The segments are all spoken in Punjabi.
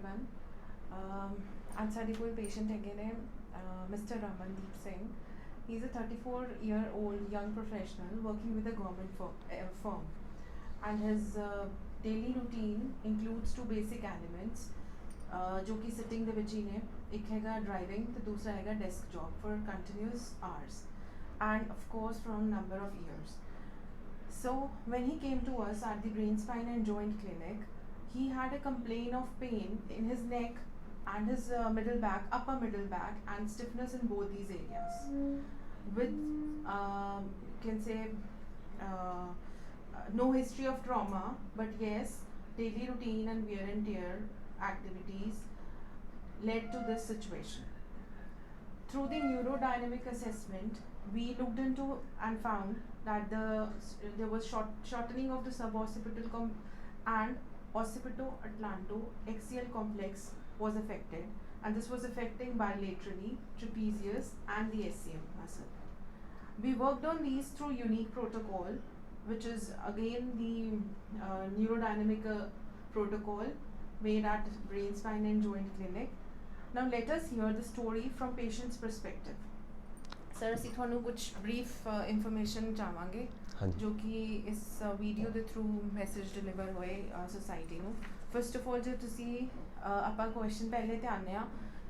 everyone. ਅੱਜ ਸਾਡੇ ਕੋਲ ਪੇਸ਼ੈਂਟ ਹੈਗੇ ਨੇ Mr. Ramandeep Singh. He's a 34-year-old young professional working with a government firm. And his daily routine includes two basic elements ਜੋ ਕਿ ਸਿਟਿੰਗ ਦੇ ਵਿੱਚ ਹੀ ਨੇ. ਇੱਕ ਹੈਗਾ ਡਰਾਈਵਿੰਗ ਤੇ ਦੂਸਰਾ ਹੈਗਾ desk job for continuous hours and of course from number of years. So when he came to us at the Brain, Spine and Joint Clinic, he had a complaint of pain in his neck and his middle back, upper middle back, and stiffness in both these areas. With you can say no history of trauma, but yes, daily routine and wear and tear activities led to this situation. Through the neurodynamic assessment, we looked into and found that there was shortening of the suboccipital and occipito-atlanto-axial complex was affected, and this was affecting bilaterally trapezius and the SCM muscle. We worked on these through unique protocol, which is again the neurodynamic protocol made at Brain, Spine and Joint Clinic. Now let us hear the story from patient's perspective. Sir, ਅਸੀਂ ਤੁਹਾਨੂੰ ਕੁਝ ਬਰੀਫ ਇਨਫੋਰਮੇਸ਼ਨ ਚਾਹਾਂਗੇ ਜੋ ਕਿ ਇਸ ਵੀਡੀਓ ਦੇ ਥਰੂ ਮੈਸੇਜ ਡਿਲੀਵਰ ਹੋਏ ਸੋਸਾਇਟੀ ਨੂੰ. ਫਸਟ ਆਫ ਆਲ ਜੇ ਤੁਸੀਂ ਆਪਾਂ ਕੁਐਸਚਨ ਪਹਿਲੇ ਤੇ ਆਉਂਦੇ ਹਾਂ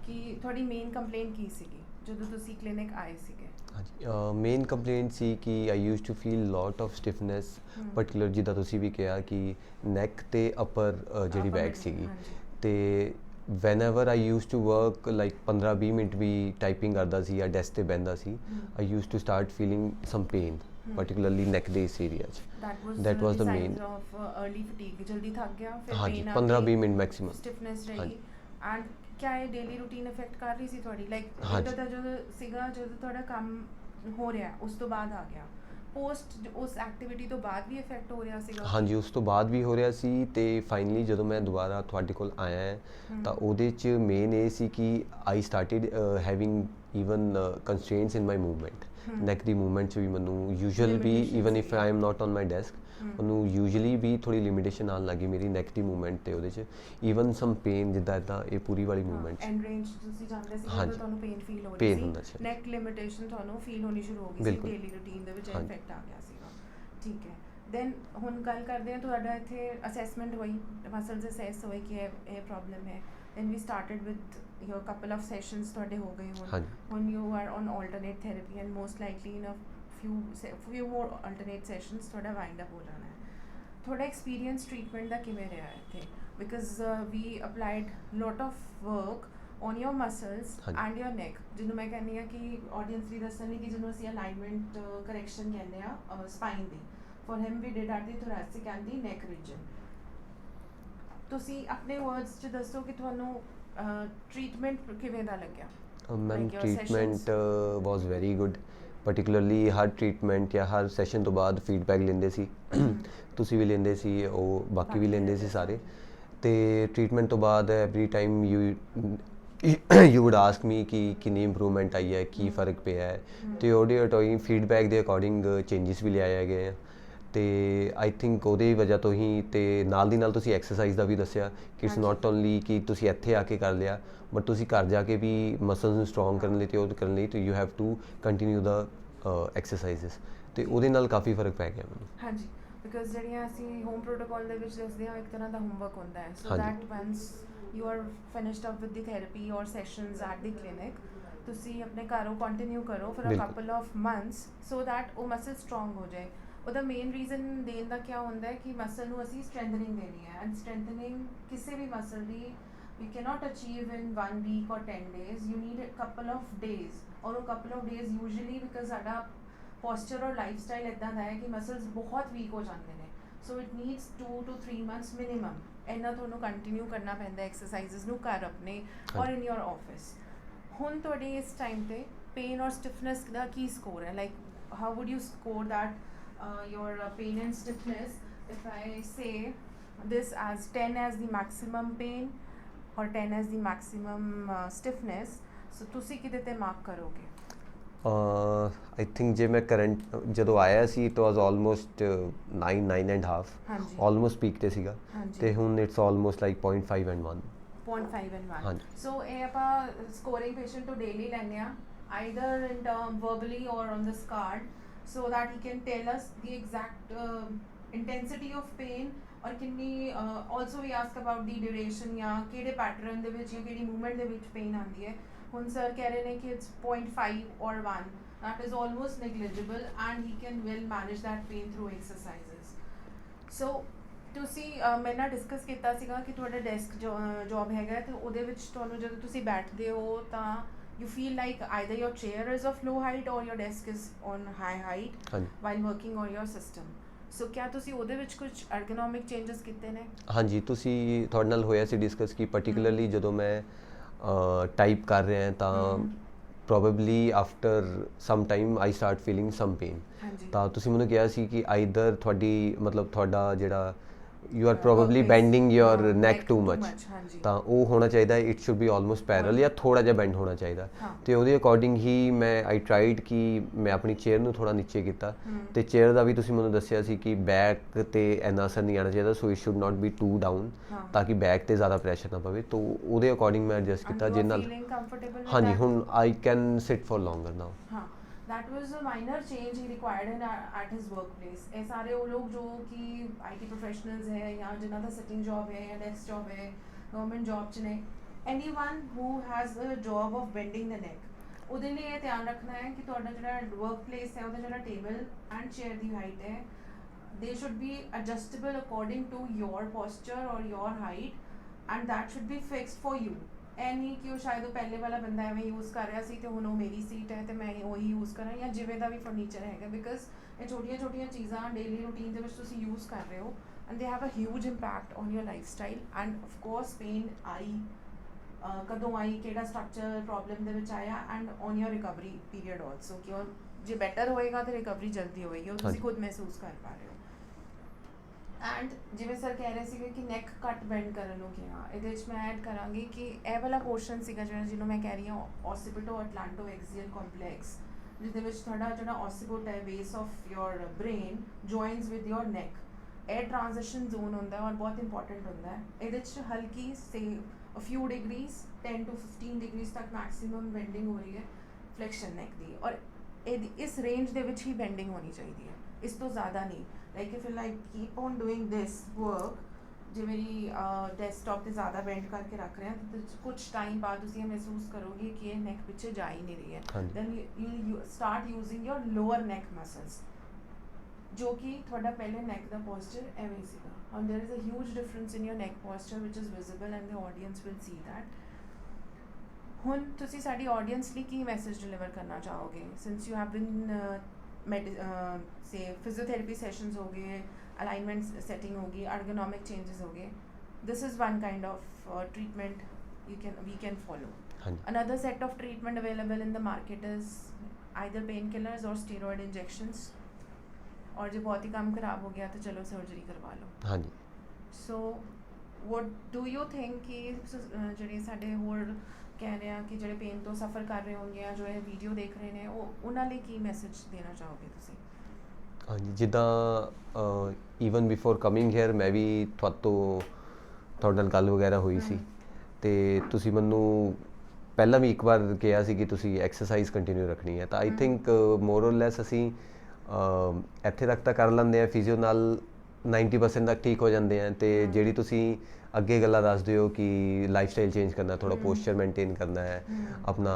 ਕਿ ਤੁਹਾਡੀ ਮੇਨ ਕੰਪਲੇਂਟ ਕੀ ਸੀਗੀ ਜਦੋਂ ਤੁਸੀਂ ਕਲੀਨਿਕ ਆਏ ਸੀਗੇ? ਹਾਂਜੀ, ਮੇਨ ਕੰਪਲੇਂਟ ਸੀ ਕਿ I use to feel lot of stiffness, particular ਜਿੱਦਾਂ ਤੁਸੀਂ ਵੀ ਕਿਹਾ ਕਿ ਨੈਕ ਤੇ ਅਪਰ ਜਿਹੜੀ ਬੈਕ ਸੀਗੀ. ਤੇ whenever I used to work like 15-20 minute ਵੀ ਟਾਈਪਿੰਗ ਕਰਦਾ ਸੀ ਜਾਂ ਡੈਸਕ ਤੇ ਬਹਿੰਦਾ ਸੀ, I used to start feeling some pain, particularly neck ਦੇ ਇਸ ਏਰੀਆ 'ਚ. That was the main of early fatigue, ਜਲਦੀ ਥੱਕ ਗਿਆ ਫਿਰ ਹਾਂਜੀ pain 15-20 ਮਿੰਟ ਮੈਕਸਿਮਮ ਸਟਿਫਨੈਸ ਰਹੀ. ਐਂਡ ਕਿਆ ਇਹ ਡੇਲੀ ਰੂਟੀਨ ਇਫੈਕਟ ਕਰ ਰਹੀ ਸੀ ਤੁਹਾਡੀ? ਲਾਈਕ ਇਹਦਾ ਤਾਂ ਜਦੋਂ ਸੀਗਾ ਜਦੋਂ ਤੁਹਾਡਾ ਕੰਮ ਹੋ ਰਿਹਾ ਉਸ ਤੋਂ ਬਾਅਦ ਆ ਗਿਆ, ਪੋਸਟ ਉਸ ਐਕਟੀਵਿਟੀ ਤੋਂ ਬਾਅਦ ਵੀ ਇਫੈਕਟ ਹੋ ਰਿਹਾ ਸੀਗਾ? ਹਾਂਜੀ, ਉਸ ਤੋਂ ਬਾਅਦ ਵੀ ਹੋ ਰਿਹਾ ਸੀ. ਤੇ ਫਾਈਨਲੀ ਜਦੋਂ ਮੈਂ ਦੁਬਾਰਾ ਤੁਹਾਡੇ ਕੋਲ ਆਇਆ ਤਾਂ ਉਹਦੇ 'ਚ ਮੇਨ ਇਹ ਸੀ ਕਿ I started having even constraints in my movement. Neck ਦੀ ਮੂਵਮੈਂਟ 'ਚ ਵੀ ਮੈਨੂੰ ਯੂਜੂਅਲ ਵੀ even if I am not on my desk ਉਹਨੂੰ ਯੂਜੂਅਲੀ ਵੀ ਥੋੜ੍ਹੀ ਲਿਮਿਟੇਸ਼ਨ ਆਉਣ ਲੱਗੀ ਮੇਰੀ ਨੈਕ ਦੀ ਮੂਵਮੈਂਟ ਤੇ ਉਹਦੇ 'ਚ ਈਵਨ ਸਮ ਪੇਨ ਜਿੱਦਾਂ ਇੱਦਾਂ ਇਹ ਪੂਰੀ ਵਾਲੀ ਮੂਵਮੈਂਟ ਐਂਡ ਰੇਂਜ ਤੁਸੀਂ ਜਾਂਦੇ ਸੀ ਜਦੋਂ ਤੁਹਾਨੂੰ ਪੇਨ ਫੀਲ ਹੋ ਰਹੀ ਪੇਨ ਹੁੰਦਾ ਸੀ, ਨੈਕ ਲਿਮਿਟੇਸ਼ਨ ਤੁਹਾਨੂੰ ਫੀਲ ਹੋਣੀ ਸ਼ੁਰੂ ਹੋ ਗਈ ਸੀ, ਡੇਲੀ ਰੂਟੀਨ ਦੇ ਵਿੱਚ ਇਫੈਕਟ ਆ ਗਿਆ ਸੀਗਾ. ਠੀਕ ਹੈ, ਦੈਨ ਹੁਣ ਗੱਲ ਕਰਦੇ ਹਾਂ ਤੁਹਾਡਾ ਇੱਥੇ ਅਸੈਸਮੈਂਟ ਹੋਈ, ਮਸਲਸ ਅਸੈਸ ਹੋਏ ਕਿ ਇਹ ਪ੍ਰੋਬਲਮ ਹੈ. Then we started with your couple of sessions ਤੁਹਾਡੇ ਹੋ ਗਏ ਹੁਣ you are on alternate therapy and most likely in a few more alternate sessions ਤੁਹਾਡਾ wind up ਹੋ ਜਾਣਾ ਹੈ. ਤੁਹਾਡਾ ਐਕਸਪੀਰੀਅੰਸ ਟ੍ਰੀਟਮੈਂਟ ਦਾ ਕਿਵੇਂ ਰਿਹਾ ਇੱਥੇ? Because we applied lot of work on your muscles and your neck, ਜਿਹਨੂੰ ਮੈਂ ਕਹਿੰਦੀ ਹਾਂ ਕਿ ਆਡੀਅנס ਲਈ ਦੱਸਣ ਲਈ ਕਿ ਜਿਹਨੂੰ ਅਸੀਂ ਅਲਾਈਨਮੈਂਟ ਕਰੈਕਸ਼ਨ ਕਹਿੰਦੇ ਆ spine the, for him we did at the thoracic and the neck region. ਤੁਸੀਂ ਆਪਣੇ ਵਰਡਸ 'ਚ ਦੱਸੋ ਕਿ ਤੁਹਾਨੂੰ ਟ੍ਰੀਟਮੈਂਟ ਕਿਵੇਂ ਦਾ ਲੱਗਿਆ? ਮੈਮ ਟ੍ਰੀਟਮੈਂਟ ਵਾਜ਼ ਵੈਰੀ ਗੁੱਡ. ਪਰਟੀਕੁਲਰਲੀ ਹਰ ਟ੍ਰੀਟਮੈਂਟ ਜਾਂ ਹਰ ਸੈਸ਼ਨ ਤੋਂ ਬਾਅਦ ਫੀਡਬੈਕ ਲੈਂਦੇ ਸੀ, ਤੁਸੀਂ ਵੀ ਲੈਂਦੇ ਸੀ, ਉਹ ਬਾਕੀ ਵੀ ਲੈਂਦੇ ਸੀ ਸਾਰੇ. ਤੇ ਟ੍ਰੀਟਮੈਂਟ ਤੋਂ ਬਾਅਦ every time you would ask me ਕਿ ਕਿੰਨੀ ਇੰਪਰੂਵਮੈਂਟ ਆਈ ਹੈ, ਕੀ ਫਰਕ ਪਿਆ ਹੈ. ਅਤੇ ਉਹਦੇ ਅਕੋਰਡਿੰਗ ਫੀਡਬੈਕ ਦੇ ਅਕੋਰਡਿੰਗ ਚੇਂਜਿਸ ਵੀ ਲਿਆਏ ਗਏ ਆ. ਅਤੇ ਆਈ ਥਿੰਕ ਉਹਦੀ ਵਜ੍ਹਾ ਤੋਂ ਹੀ, ਅਤੇ ਨਾਲ ਦੀ ਨਾਲ ਤੁਸੀਂ ਐਕਸਰਸਾਈਜ਼ ਦਾ ਵੀ ਦੱਸਿਆ ਕਿ ਇਟਸ ਨਾਟ ਓਨਲੀ ਕਿ ਤੁਸੀਂ ਇੱਥੇ ਆ ਕੇ ਕਰ ਲਿਆ, ਬਟ ਤੁਸੀਂ ਘਰ ਜਾ ਕੇ ਵੀ ਮਸਲਸ ਨੂੰ ਸਟਰੋਂਗ ਕਰਨ ਲਈ ਅਤੇ ਉਹ ਕਰਨ ਲਈ you have to continue the exercises. ਅਤੇ ਉਹਦੇ ਨਾਲ ਕਾਫੀ ਫਰਕ ਪੈ ਗਿਆ ਮੈਨੂੰ. ਹਾਂਜੀ, ਬਿਕਾਜ਼ ਜਿਹੜੀਆਂ ਅਸੀਂ ਹੋਮ ਪ੍ਰੋਟੋਕੋਲ ਦੇ ਵਿੱਚ ਦੱਸਦੇ ਹਾਂ ਇੱਕ ਤਰ੍ਹਾਂ ਦਾ ਹੋਮਵਰਕ ਹੁੰਦਾ ਹੈ, so that ones you are finished up with the therapy or sessions at the clinic, ਤੁਸੀਂ ਆਪਣੇ ਘਰੋਂ ਕੰਟੀਨਿਊ ਕਰੋ for a couple of months so that ਉਹ ਮਸਲ ਸਟਰੋਂਗ ਹੋ ਜਾਏ. ਉਹਦਾ ਮੇਨ ਰੀਜ਼ਨ ਦੇਣ ਦਾ ਕਿਆ ਹੁੰਦਾ ਹੈ ਕਿ ਮਸਲ ਨੂੰ ਅਸੀਂ ਸਟਰੈਂਥਨਿੰਗ ਦੇਣੀ ਹੈ, ਐਂਡ ਸਟਰੈਂਥਨਿੰਗ ਕਿਸੇ ਵੀ muscle the we cannot achieve in 1 week or 10 days. You need a couple of days, or a couple of days usually because ਸਾਡਾ posture or lifestyle ਇੱਦਾਂ ਦਾ ਹੈ ਕਿ ਮਸਲਸ ਬਹੁਤ ਵੀਕ ਹੋ ਜਾਂਦੇ ਨੇ. So it needs 2 to 3 months minimum. ਇੰਨਾ ਤੁਹਾਨੂੰ ਕੰਟੀਨਿਊ ਕਰਨਾ ਪੈਂਦਾ ਐਕਸਰਸਾਈਜ਼ਸ ਨੂੰ ਘਰ ਆਪਣੇ ਔਰ ਇਨ ਯੋਰ ਆਫਿਸ. ਹੁਣ ਤੁਹਾਡੀ ਇਸ ਟਾਈਮ ਤੇ ਪੇਨ ਔਰ ਸਟਿਫਨੈਸ ਦਾ ਕੀ ਸਕੋਰ ਹੈ? Like how would you score that your pain and stiffness? If I say this as 10 as the maximum pain or 10 as the maximum stiffness, so ਤੁਸੀਂ ਕਿਹਦੇ ਤੇ ਮਾਰਕ ਕਰੋਗੇ? ਆਈ ਥਿੰਕ ਜੇ ਮੈਂ ਕਰੰਟ ਜਦੋਂ ਆਇਆ ਸੀ it was almost 9 9.5, almost peak ਤੇ ਸੀਗਾ. ਅਤੇ ਹੁਣ it's almost like 0.5 and 1. 0.5 and 1. ਹਾਂਜੀ So ਇਹ ਆਪਾਂ scoring patient ਤੋਂ daily ਲੈਂਦੇ ਆ, either in term verbally or on this card, so that he can tell us the exact intensity of pain, or ਕਿੰਨੀ also we ask about the duration ਜਾਂ ਕਿਹੜੇ pattern ਦੇ ਵਿੱਚ ਜਾਂ ਕਿਹੜੀ movement ਦੇ ਵਿੱਚ pain ਆਉਂਦੀ ਹੈ. ਹੁਣ sir ਕਹਿ ਰਹੇ ਨੇ ਕਿ it's 0.5 or 1, that is almost negligible and he can well manage that pain through exercises. So ਤੁਸੀਂ ਮੇਰੇ ਨਾਲ ਡਿਸਕਸ ਕੀਤਾ ਸੀਗਾ ਕਿ ਤੁਹਾਡਾ ਡੈਸਕ ਜੌਬ ਹੈਗਾ ਤੇ ਉਹਦੇ ਵਿੱਚ ਤੁਹਾਨੂੰ ਜਦੋਂ ਤੁਸੀਂ ਬੈਠਦੇ ਹੋ ਤਾਂ you feel like either your chair is of low height or your desk is on high height while working on your system. So ਕਿਆ ਤੁਸੀਂ ਉਹਦੇ ਵਿੱਚ ਕੁਝ ergonomic changes ਕੀਤੇ ਨੇ? ਹਾਂਜੀ, ਤੁਸੀਂ ਤੁਹਾਡੇ ਨਾਲ ਹੋਇਆ ਸੀ ਡਿਸਕਸ ਕਿ ਪਾਰਟਿਕੂਲਰਲੀ ਜਦੋਂ ਮੈਂ ਟਾਈਪ ਕਰ ਰਿਹਾ ਤਾਂ probably after some time I start feeling some pain. ਤਾਂ ਤੁਸੀਂ ਮੈਨੂੰ ਕਿਹਾ ਸੀ ਕਿ ਆਈਦਰ ਤੁਹਾਡੀ ਮਤਲਬ ਤੁਹਾਡਾ ਜਿਹੜਾ you are probably bending your neck too much. ਤਾਂ ਉਹ ਹੋਣਾ ਚਾਹੀਦਾ, it should be almost parallel ਜਾਂ ਥੋੜਾ ਜਿਹਾ ਬੈਂਡ ਹੋਣਾ ਚਾਹੀਦਾ. ਤੇ ਉਹਦੇ ਅਕੋਰਡਿੰਗ ਹੀ ਮੈਂ ਆਈ ਟਰਾਈਡ ਕਿ ਮੈਂ ਆਪਣੀ ਚੇਅਰ ਨੂੰ ਥੋੜਾ ਨੀਚੇ ਕੀਤਾ ਤੇ ਚੇਅਰ ਦਾ ਵੀ ਤੁਸੀਂ ਮੈਨੂੰ ਦੱਸਿਆ ਸੀ ਕਿ ਬੈਕ ਤੇ ਇੰਨਾ ਅਸਰ ਨਹੀਂ ਆਉਣਾ ਚਾਹੀਦਾ, so it should not be too down ਤਾਂ ਕਿ ਬੈਕ ਤੇ ਜ਼ਿਆਦਾ ਪ੍ਰੈਸ਼ਰ ਨਾ ਪਵੇ. ਤਾਂ ਉਹਦੇ ਅਕੋਰਡਿੰਗ ਮੈਂ ਐਡਜਸਟ ਕੀਤਾ ਜਿਹਦੇ ਨਾਲ ਹਾਂਜੀ ਹੁਣ I can sit for ਲੌਂਗਰ now. That was a minor change he required at his workplace. ਇਹ ਸਾਰੇ ਉਹ ਲੋਗ ਜੋ ਕਿ IT professionals ਹੈ ਜਾਂ ਜਿਨ੍ਹਾਂ ਦਾ sitting job ਹੈ ਜਾਂ desk job ਹੈ, government job 'ਚ ਨੇ, anyone who has a job of bending the neck, ਉਹਦੇ ਲਈ ਇਹ ਧਿਆਨ ਰੱਖਣਾ ਹੈ ਕਿ ਤੁਹਾਡਾ ਜਿਹੜਾ workplace ਹੈ ਉਹਦਾ ਜਿਹੜਾ table and chair the height ਹੈ, they should be adjustable according to your posture or your height, and that should be fixed for you. ਇਹ ਨਹੀਂ ਕਿ ਉਹ ਸ਼ਾਇਦ ਉਹ ਪਹਿਲੇ ਵਾਲਾ ਬੰਦਾ ਐਵੇਂ ਯੂਜ਼ ਕਰ ਰਿਹਾ ਸੀ ਤੇ ਹੁਣ ਉਹ ਮੇਰੀ ਸੀਟ ਹੈ ਤੇ ਮੈਂ ਉਹੀ ਯੂਜ਼ ਕਰਾਂ ਜਾਂ ਜਿਵੇਂ ਦਾ ਵੀ ਫਰਨੀਚਰ ਹੈਗਾ, ਬਿਕਾਜ਼ ਇਹ ਛੋਟੀਆਂ ਛੋਟੀਆਂ ਚੀਜ਼ਾਂ ਡੇਲੀ ਰੂਟੀਨ ਦੇ ਵਿੱਚ ਤੁਸੀਂ ਯੂਜ਼ ਕਰ ਰਹੇ ਹੋ and they have a huge impact on your lifestyle. And of course pain ਆਈ ਕਦੋਂ ਆਈ, ਕਿਹੜਾ ਸਟਰਕਚਰ ਪ੍ਰੋਬਲਮ ਦੇ ਵਿੱਚ ਆਇਆ, and on your recovery period also ਕਿ ਜੇ ਬੈਟਰ ਹੋਏਗਾ ਤਾਂ ਰਿਕਵਰੀ ਜਲਦੀ ਹੋਏਗੀ, ਉਹ ਤੁਸੀਂ ਖੁਦ ਮਹਿਸੂਸ ਕਰ ਪਾ ਰਹੇ ਹੋ. ਐਂਡ ਜਿਵੇਂ ਸਰ ਕਹਿ ਰਹੇ ਸੀਗੇ ਕਿ ਨੈਕ ਕੱਟ ਬੈਂਡ ਕਰਨ ਨੂੰ ਕਿਹਾ, ਇਹਦੇ ਵਿੱਚ ਮੈਂ ਐਡ ਕਰਾਂਗੀ ਕਿ ਇਹ ਵਾਲਾ ਪੋਰਸ਼ਨ ਸੀਗਾ ਜਿਹਨੂੰ ਮੈਂ ਕਹਿ ਰਹੀ ਹਾਂ ਓਸੀਪਿਟੋ ਅਟਲਾਂਟੋ ਐਕਸੀਅਲ ਕੰਪਲੈਕਸ, ਜਿਹਦੇ ਵਿੱਚ ਤੁਹਾਡਾ ਜਿਹੜਾ ਓਸੀਪਿਟ ਹੈ base of your brain joins with your neck, ਇਹ ਟ੍ਰਾਂਜੀਸ਼ਨ ਜ਼ੋਨ ਹੁੰਦਾ ਔਰ ਬਹੁਤ ਇੰਪੋਰਟੈਂਟ ਹੁੰਦਾ ਹੈ. ਇਹਦੇ 'ਚ ਹਲਕੀ ਸੇ a few degrees 10 to 15 degrees ਤੱਕ ਮੈਕਸਿਮਮ ਬੈਂਡਿੰਗ ਹੋ ਰਹੀ ਹੈ ਫਲੈਕਸ਼ਨ ਨੈਕ ਦੀ, ਔਰ ਇਹਦੀ ਇਸ ਰੇਂਜ ਦੇ ਵਿੱਚ ਹੀ ਬੈਂਡਿੰਗ ਹੋਣੀ ਚਾਹੀਦੀ ਹੈ, ਇਸ ਤੋਂ ਜ਼ਿਆਦਾ ਨਹੀਂ. Like if I keep on doing this work, ਜੇ ਮੇਰੀ ਡੈਸਕਟਾਪ ਤੇ ਜ਼ਿਆਦਾ ਬੈਂਡ ਕਰਕੇ ਰੱਖ ਰਹੇ ਹਾਂ ਤਾਂ ਕੁਝ ਟਾਈਮ ਬਾਅਦ ਤੁਸੀਂ ਇਹ ਮਹਿਸੂਸ ਕਰੋਗੇ ਕਿ ਇਹ ਨੈਕ ਪਿੱਛੇ ਜਾ ਹੀ ਨਹੀਂ ਰਹੀ ਹੈ. Then you start using your lower neck muscles, ਜੋ ਕਿ ਤੁਹਾਡਾ ਪਹਿਲੇ ਨੈਕ ਦਾ ਪੋਸਚਰ ਐਵੇਂ ਸੀਗਾ. ਹੁਣ there is a huge difference in your neck posture ਵਿਚ is visible and the audience will see that. ਹੁਣ ਤੁਸੀਂ ਸਾਡੀ ਆਡੀਅੰਸ ਲਈ ਕੀ ਮੈਸੇਜ ਡਿਲੀਵਰ ਕਰਨਾ ਚਾਹੋਗੇ, ਸਿੰਸ ਯੂ ਹੈਵ ਬਿਨ से फिजियोथेरेपी सेशंस हो गए, अलाइनमेंट सेटिंग होगी, ergonomic changes हो गए. This is one kind of treatment we can follow. Another set of treatment available in the market is either painkillers or steroid injections. और जो बहुत ही काम खराब हो गया तो चलो सर्जरी करवा लो. हाँ जी. So what do you think कि ਜਿਹੜੇ ਸਾਡੇ ਹੋਰ ਕਹਿ ਰਹੇ ਆ ਕਿ ਜਿਹੜੇ ਪੇਨ ਤੋਂ ਸਫਰ ਕਰ ਰਹੇ ਹੋਣਗੇ ਜਾਂ ਜੋ ਇਹ ਵੀਡੀਓ ਦੇਖ ਰਹੇ ਨੇ, ਉਹ ਉਹਨਾਂ ਲਈ ਕੀ ਮੈਸੇਜ ਦੇਣਾ ਚਾਹੋਗੇ ਤੁਸੀਂ? ਹਾਂਜੀ, ਜਿੱਦਾਂ ਈਵਨ ਬਿਫੋਰ ਕਮਿੰਗ ਹੇਅਰ ਮੈਂ ਵੀ ਤੁਹਾਡੇ ਨਾਲ ਗੱਲ ਵਗੈਰਾ ਹੋਈ ਸੀ ਤੇ ਤੁਸੀਂ ਮੈਨੂੰ ਪਹਿਲਾਂ ਵੀ ਇੱਕ ਵਾਰ ਕਿਹਾ ਸੀ ਕਿ ਤੁਸੀਂ ਐਕਸਰਸਾਈਜ਼ ਕੰਟੀਨਿਊ ਰੱਖਣੀ ਹੈ. ਤਾਂ ਆਈ ਥਿੰਕ ਮੋਰ ਔਰ ਲੈਸ ਅਸੀਂ ਇੱਥੇ ਤੱਕ ਤਾਂ ਕਰ ਲੈਂਦੇ ਹਾਂ, ਫਿਜ਼ੀਓ ਨਾਲ 90% ਤੱਕ ਠੀਕ ਹੋ ਜਾਂਦੇ ਆ. ਤੇ ਜਿਹੜੀ ਤੁਸੀਂ ਅੱਗੇ ਗੱਲਾਂ ਦੱਸਦੇ ਹੋ ਕਿ ਲਾਈਫ ਸਟਾਈਲ ਚੇਂਜ ਕਰਨਾ, ਥੋੜਾ ਪੋਸਚਰ ਮੇਨਟੇਨ ਕਰਨਾ ਹੈ, ਆਪਣਾ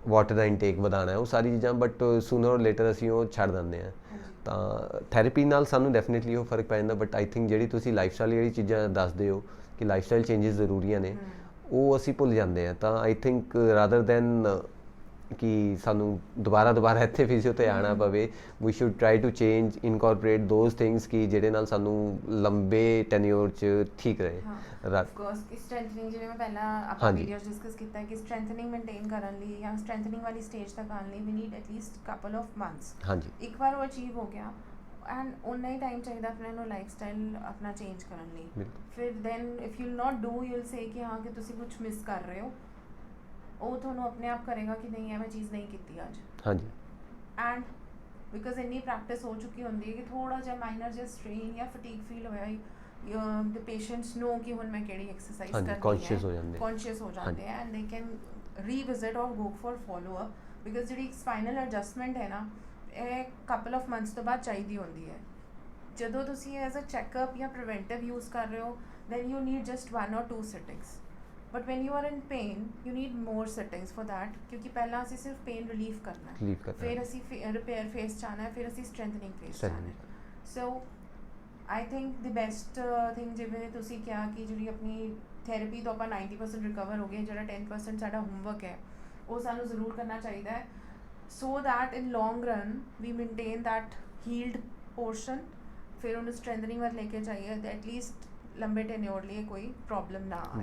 ਵਾਟਰ ਦਾ ਇਨਟੇਕ ਵਧਾਉਣਾ ਹੈ, ਉਹ ਸਾਰੀ ਚੀਜ਼ਾਂ, ਬਟ ਸੂਨਰ ਔਰ ਲੇਟਰ ਅਸੀਂ ਉਹ ਛੱਡ ਦਿੰਦੇ ਹਾਂ. ਤਾਂ ਥੈਰੇਪੀ ਨਾਲ ਸਾਨੂੰ ਡੈਫੀਨੇਟਲੀ ਉਹ ਫਰਕ ਪੈ ਜਾਂਦਾ, ਬਟ ਆਈ ਥਿੰਕ ਜਿਹੜੀ ਤੁਸੀਂ ਲਾਈਫ ਸਟਾਈਲ ਜਿਹੜੀ ਚੀਜ਼ਾਂ ਦੱਸਦੇ ਹੋ ਕਿ ਲਾਈਫ ਸਟਾਈਲ ਚੇਂਜਸ ਜ਼ਰੂਰੀਆਂ ਨੇ, ਉਹ ਅਸੀਂ ਭੁੱਲ ਜਾਂਦੇ ਹਾਂ. ਤਾਂ ਆਈ ਥਿੰਕ ਰਾਦਰ ਦੈਨ ਕਿ ਸਾਨੂੰ ਦੁਬਾਰਾ ਇੱਥੇ ਫਿਜ਼ੀਓ 'ਤੇ ਆਉਣਾ ਪਵੇ, we should try to change incorporate those things ਕਿ ਜਿਹੜੇ ਨਾਲ ਸਾਨੂੰ ਲੰਬੇ ਟੈਨਿਓਰ 'ਚ ਠੀਕ ਰਹੇ. ਕੋਰਸ ਸਟਰੈਂਥਨਿੰਗ ਜਿਵੇਂ ਮੈਂ ਪਹਿਲਾਂ ਆਪਾਂ ਵੀਡੀਓਜ਼ ਡਿਸਕਸ ਕੀਤਾ ਕਿ ਸਟਰੈਂਥਨਿੰਗ ਮੇਨਟੇਨ ਕਰਨ ਲਈ ਜਾਂ ਸਟਰੈਂਥਨਿੰਗ ਵਾਲੀ ਸਟੇਜ ਤੱਕ ਆਉਣ ਲਈ we need at least couple of months. ਹਾਂਜੀ, ਇੱਕ ਵਾਰ ਉਹ ਅਚੀਵ ਹੋ ਗਿਆ ਐਂਡ ਉਨਾ ਹੀ ਟਾਈਮ ਚਾਹੀਦਾ ਆਪਣੇ ਨੂੰ ਲਾਈਫ ਸਟਾਈਲ ਆਪਣਾ ਚੇਂਜ ਕਰਨ ਲਈ. ਫਿਰ then if you not do you will say ਕਿ ਹਾਂ ਕਿ ਤੁਸੀਂ ਕੁਝ ਮਿਸ ਕਰ ਰਹੇ ਹੋ, ਉਹ ਤੁਹਾਨੂੰ ਆਪਣੇ ਆਪ ਕਰੇਗਾ ਕਿ ਨਹੀਂ ਇਹ ਮੈਂ ਚੀਜ਼ ਨਹੀਂ ਕੀਤੀ ਅੱਜ. ਹਾਂਜੀ, ਐਂਡ ਬਿਕਾਜ਼ ਇੰਨੀ ਪ੍ਰੈਕਟਿਸ ਹੋ ਚੁੱਕੀ ਹੁੰਦੀ ਹੈ ਕਿ ਥੋੜਾ ਜਿਹਾ ਮਾਈਨਰ ਜਿਹਾ ਸਟ੍ਰੇਨ ਜਾਂ ਫਟੀਗ ਫੀਲ ਹੋਇਆ the patients know कि ਹੁਣ मैं ਕਿਹੜੀ exercise ਹਾਂਜੀ, ਕਰਨੀ conscious ਹੈ, ਹੋ ਜਾਂਦੇ। conscious ਹੋ ਜਾਂਦੇ ਹੈ and they can revisit or go for follow up because ਜਿਹੜੀ spinal adjustment ਹੈ ਨਾ ਇਹ couple of months ਤੋਂ ਬਾਅਦ ਚਾਹੀਦੀ ਹੁੰਦੀ ਹੈ। ਜਦੋਂ ਤੁਸੀਂ ਐਜ਼ ਅ ਚੈੱਕਅਪ ਜਾਂ ਪ੍ਰੀਵੈਂਟਿਵ ਯੂਜ਼ ਕਰ ਰਹੇ ਹੋ then you need just 1 or 2 sittings but when you are in pain you need more sittings for that ਕਿਉਂਕਿ ਪਹਿਲਾਂ ਅਸੀਂ ਸਿਰਫ pain relief ਕਰਨਾ ਹੈ, Relief ਕਰਨਾ ਫਿਰ ਹੈ। ਅਸੀਂ repair phase 'ਚ ਆਉਣਾ ਹੈ, ਫਿਰ ਅਸੀਂ strengthening phase 'ਚ ਆਉਣਾ ਹੈ। so I think the best thing ਜਿਵੇਂ ਤੁਸੀਂ ਕਿਹਾ ਕਿ ਜਿਹੜੀ ਆਪਣੀ ਥੈਰੇਪੀ ਤੋਂ ਆਪਾਂ 90% ਰਿਕਵਰ ਹੋ ਗਏ, ਜਿਹੜਾ 10% ਸਾਡਾ ਹੋਮਵਰਕ ਹੈ ਉਹ ਸਾਨੂੰ ਜ਼ਰੂਰ ਕਰਨਾ ਚਾਹੀਦਾ ਹੈ so that in long run we maintain that healed portion, ਫਿਰ ਉਹਨੂੰ strengthening ਵੱਲ ਲੈ ਕੇ ਜਾਈਏ ਤੇ at least ਲੰਬੇ ਟੈਨਿਓਰ ਲਈ ਕੋਈ ਪ੍ਰੋਬਲਮ ਨਾ ਆਏ।